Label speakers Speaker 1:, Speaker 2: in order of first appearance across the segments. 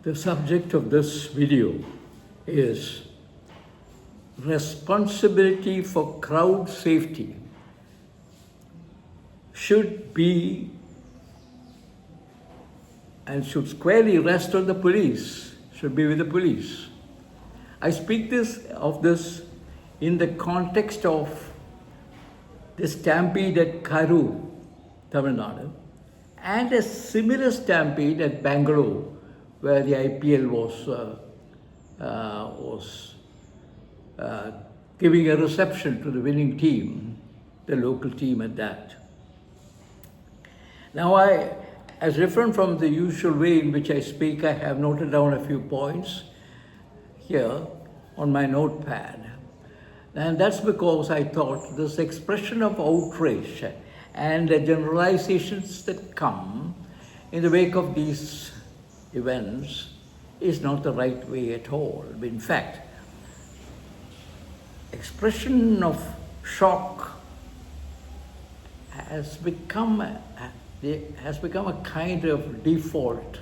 Speaker 1: The subject of this video is responsibility for crowd safety should be and should squarely rest on the police, should be with the police. I speak of this in the context of the stampede at Karur, Tamil Nadu, and a similar stampede at Bangalore, where the IPL was giving a reception to the winning team, the local team at that. Now, as different from the usual way in which I speak, I have noted down a few points here on my notepad. And that's because I thought this expression of outrage and the generalizations that come in the wake of these events is not the right way at all. In fact, expression of shock has become a kind of default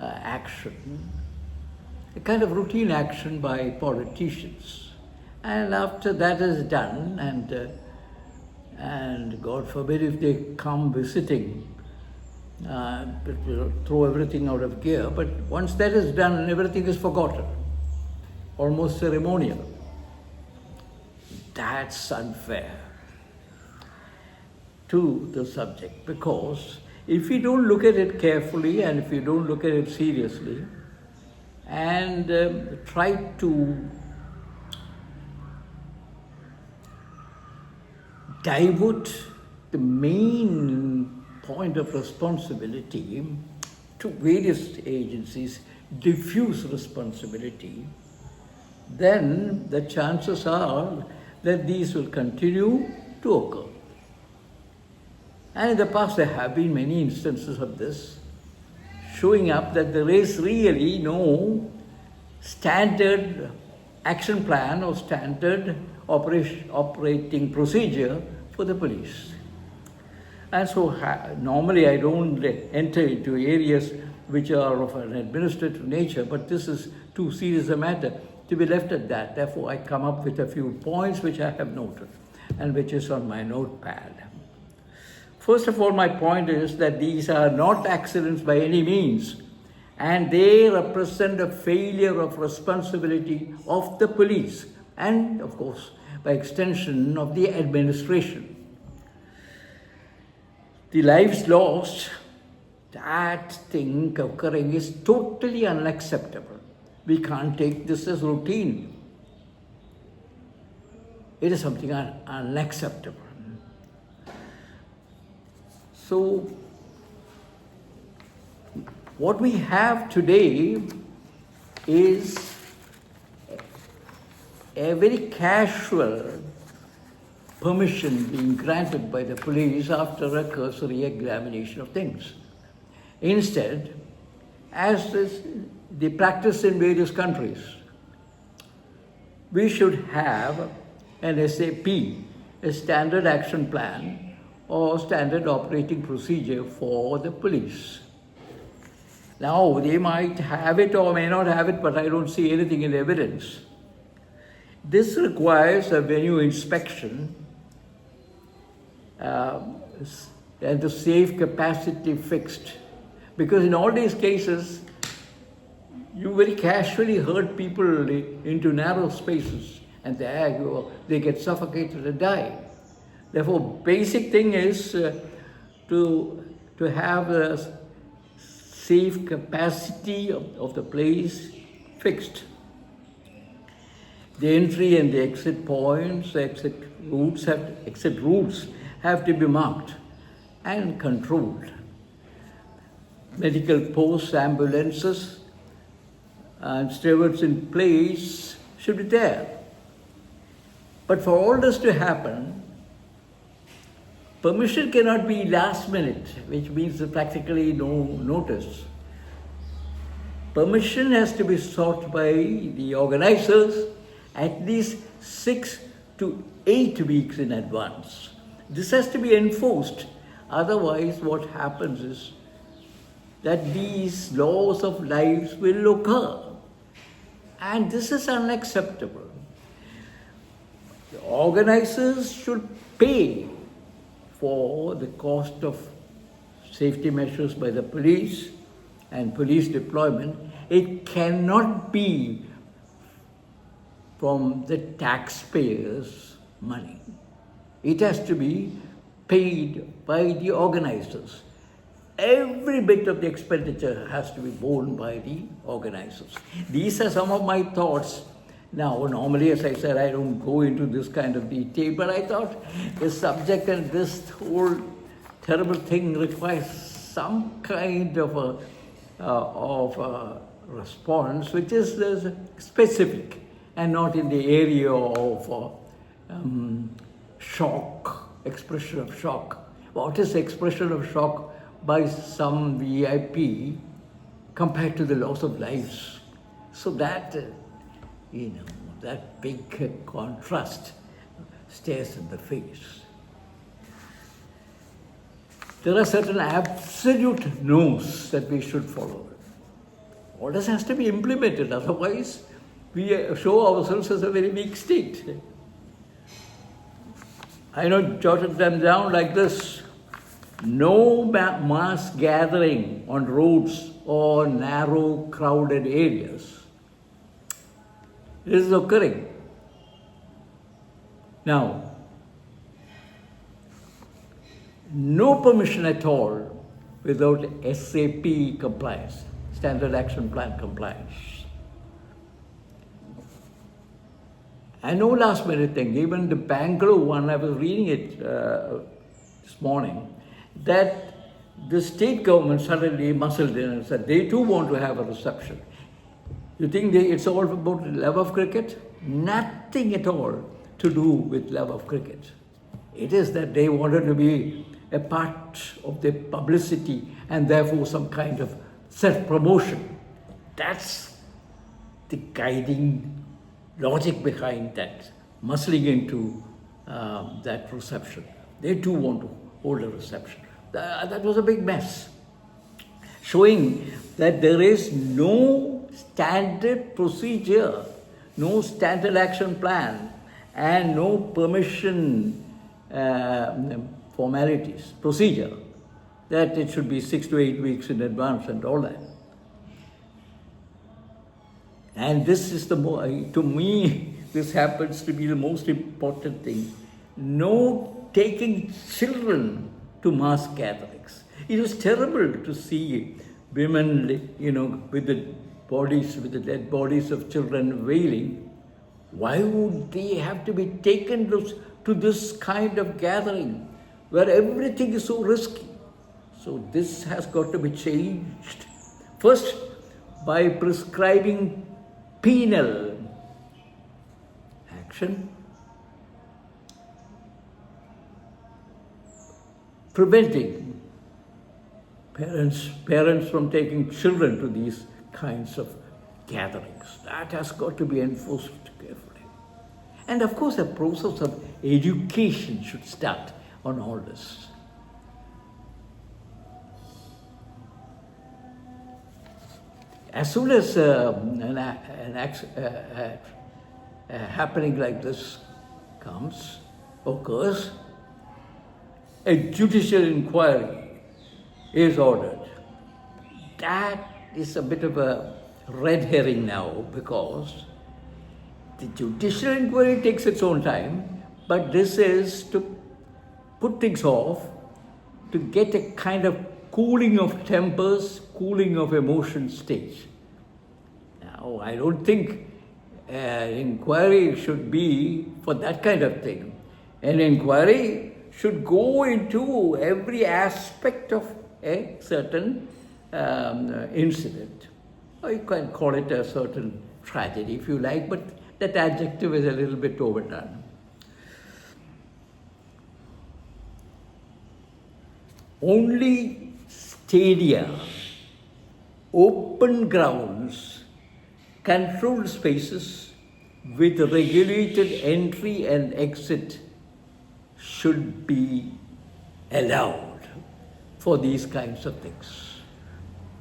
Speaker 1: action, a kind of routine action by politicians. And after that is done, and God forbid if they come visiting, it will throw everything out of gear. But once that is done, everything is forgotten, almost ceremonial. That's unfair to the subject, because if you don't look at it carefully and if you don't look at it seriously and try to divert the main point of responsibility to various agencies, diffuse responsibility, then the chances are that these will continue to occur. And in the past there have been many instances of this, showing up that there is really no standard action plan or standard operating procedure for the police. And so normally I don't enter into areas which are of an administrative nature, but this is too serious a matter to be left at that. Therefore, I come up with a few points which I have noted and which is on my notepad. First of all, my point is that these are not accidents by any means, and they represent a failure of responsibility of the police and, of course, by extension of the administration. The lives lost, that thing occurring is totally unacceptable. We can't take this as routine. It is something unacceptable. So, what we have today is a very casual permission being granted by the police after a cursory examination of things. Instead, as is the practice in various countries, we should have an SAP, a standard action plan, or standard operating procedure for the police. Now, they might have it or may not have it, but I don't see anything in the evidence. This requires a venue inspection and the safe capacity fixed. Because in all these cases, you very casually herd people into narrow spaces and they get suffocated and die. Therefore, basic thing is to have a safe capacity of the place fixed. The entry and the exit points, exit routes have to be marked and controlled. Medical posts, ambulances, and stewards in place should be there. But for all this to happen, permission cannot be last minute, which means practically no notice. Permission has to be sought by the organizers at least 6 to 8 weeks in advance. This has to be enforced. Otherwise, what happens is that these loss of lives will occur. And this is unacceptable. The organizers should pay for the cost of safety measures by the police and police deployment. It cannot be from the taxpayers' money. It has to be paid by the organizers. Every bit of the expenditure has to be borne by the organizers. These are some of my thoughts. Now, normally, as I said, I don't go into this kind of detail, but I thought the subject and this whole terrible thing requires some kind of a response which is specific and not in the area of shock, expression of shock. What is expression of shock by some VIP compared to the loss of lives? So that, that big contrast stares in the face. There are certain absolute no's that we should follow. Orders has to be implemented, otherwise we show ourselves as a very weak state. I jotted them down like this. No mass gathering on roads or narrow crowded areas. This is occurring. Now, no permission at all without SAP compliance, Standard Action Plan compliance. And no last minute thing. Even the Bangalore one, I was reading it this morning, that the state government suddenly muscled in and said they too want to have a reception. You think it's all about love of cricket? Nothing at all to do with love of cricket. It is that they wanted to be a part of the publicity and therefore some kind of self-promotion. That's the guiding logic behind that, muscling into that reception. They too want to hold a reception. That was a big mess, showing that there is no standard procedure, no standard action plan, and no permission formalities, procedure, that it should be 6 to 8 weeks in advance and all that. And this is to me, this happens to be the most important thing. No taking children to mass gatherings. It was terrible to see women, with the dead bodies of children wailing. Why would they have to be taken to this kind of gathering where everything is so risky? So this has got to be changed. First, by prescribing penal action, preventing parents from taking children to these kinds of gatherings. That has got to be enforced carefully. And of course, a process of education should start on all this. As soon as an happening like this occurs, a judicial inquiry is ordered. That is a bit of a red herring now, because the judicial inquiry takes its own time, but this is to put things off, to get a kind of cooling of tempers, cooling of emotion stage. Now, I don't think an inquiry should be for that kind of thing. An inquiry should go into every aspect of a certain incident. Or you can call it a certain tragedy if you like, but that adjective is a little bit overdone. Only stadia, open grounds, controlled spaces with regulated entry and exit should be allowed for these kinds of things.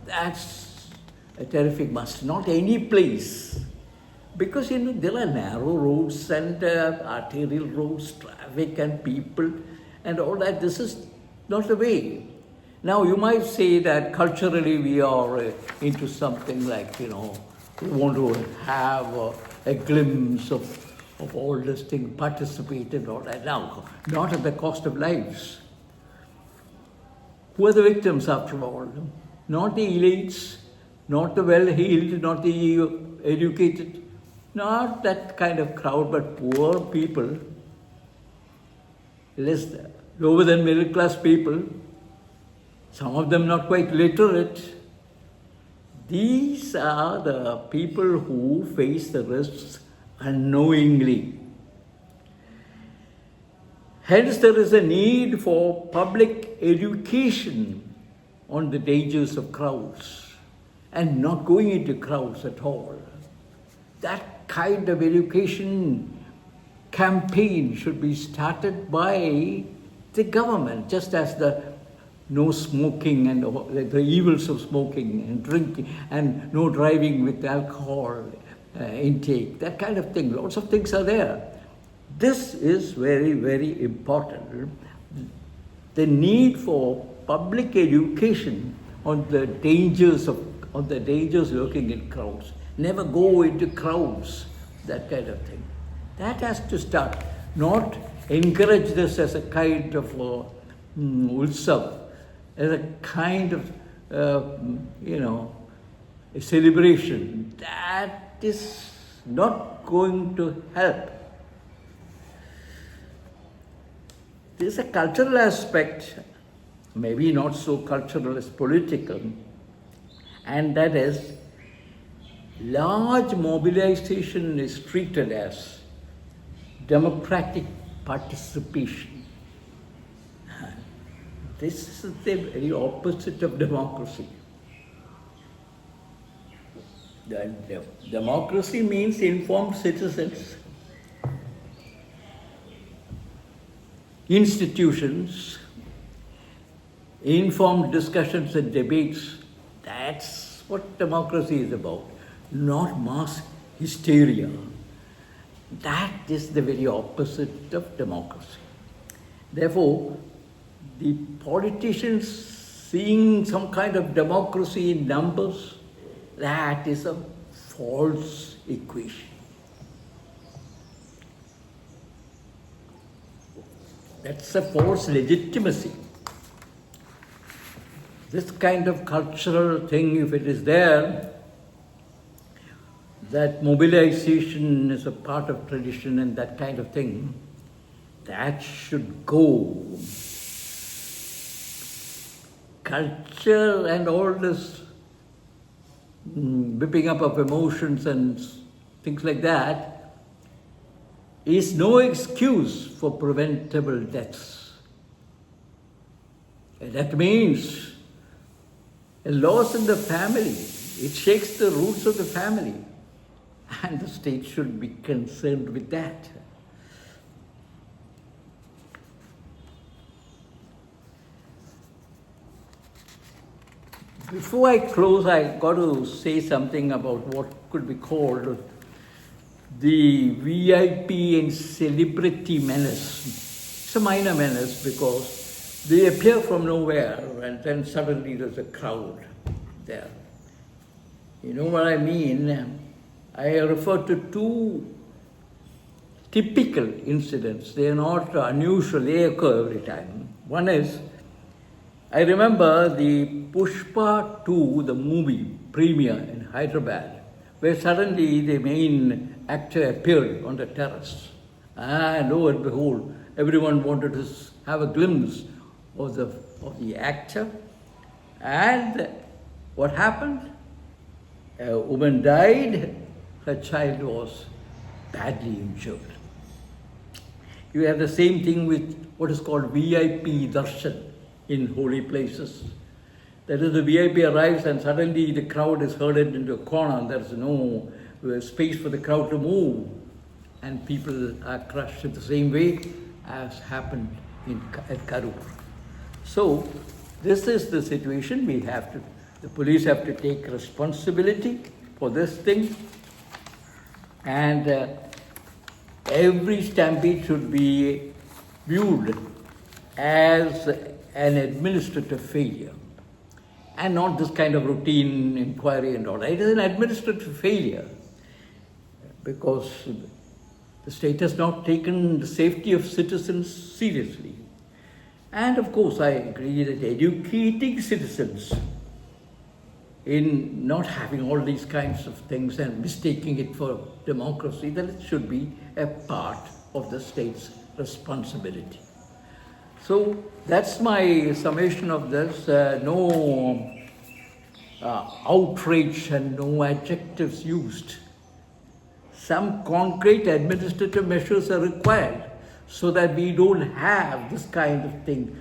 Speaker 1: That's a terrific must. Not any place. Because there are narrow roads and arterial roads, traffic and people and all that. This is not the way. Now you might say that culturally we are into something like, we want to have a glimpse of all this thing, participate and all that. Now, not at the cost of lives. Who are the victims after all? Not the elites, not the well-heeled, not the educated, not that kind of crowd, but poor people, lower than middle class people, some of them not quite literate. These are the people who face the risks unknowingly. Hence, there is a need for public education on the dangers of crowds and not going into crowds at all. That kind of education campaign should be started by the government, just as the no smoking and the evils of smoking and drinking and no driving with alcohol intake, that kind of thing. Lots of things are there. This is very, very important. The need for public education on the dangers lurking in crowds. Never go into crowds, that kind of thing. That has to start. Not encourage this as a kind of utsav, as a kind of a celebration. That is not going to help. There's a cultural aspect, maybe not so cultural as political, and that is large mobilization is treated as democratic participation. This is the very opposite of democracy. Democracy means informed citizens, institutions, informed discussions and debates. That's what democracy is about, not mass hysteria. That is the very opposite of democracy. Therefore, the politicians seeing some kind of democracy in numbers, that is a false equation. That's a false legitimacy. This kind of cultural thing, if it is there, that mobilization is a part of tradition and that kind of thing, that should go. Culture and all this whipping up of emotions and things like that is no excuse for preventable deaths. And that means a loss in the family. It shakes the roots of the family. And the state should be concerned with that. Before I close, I got to say something about what could be called the VIP and celebrity menace. It's a minor menace because they appear from nowhere and then suddenly there's a crowd there. You know what I mean? I refer to two typical incidents. They are not unusual, they occur every time. One is, I remember the Pushpa 2, the movie premiere in Hyderabad, where suddenly the main actor appeared on the terrace. And lo and behold, everyone wanted to have a glimpse of the actor. And what happened? A woman died, her child was badly injured. You have the same thing with what is called VIP darshan in holy places. That is, the VIP arrives and suddenly the crowd is herded into a corner. There is no space for the crowd to move. And people are crushed in the same way as happened at Karur. So, this is the situation we have to The police have to take responsibility for this thing, and every stampede should be viewed as an administrative failure and not this kind of routine inquiry and all. It is an administrative failure because the state has not taken the safety of citizens seriously. And of course, I agree that educating citizens in not having all these kinds of things and mistaking it for democracy, that it should be a part of the state's responsibility. So that's my summation of this. No outrage and no adjectives used. Some concrete administrative measures are required so that we don't have this kind of thing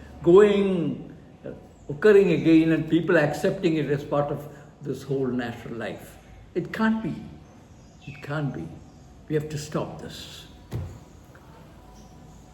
Speaker 1: occurring again and people accepting it as part of this whole natural life. It can't be. It can't be. We have to stop this.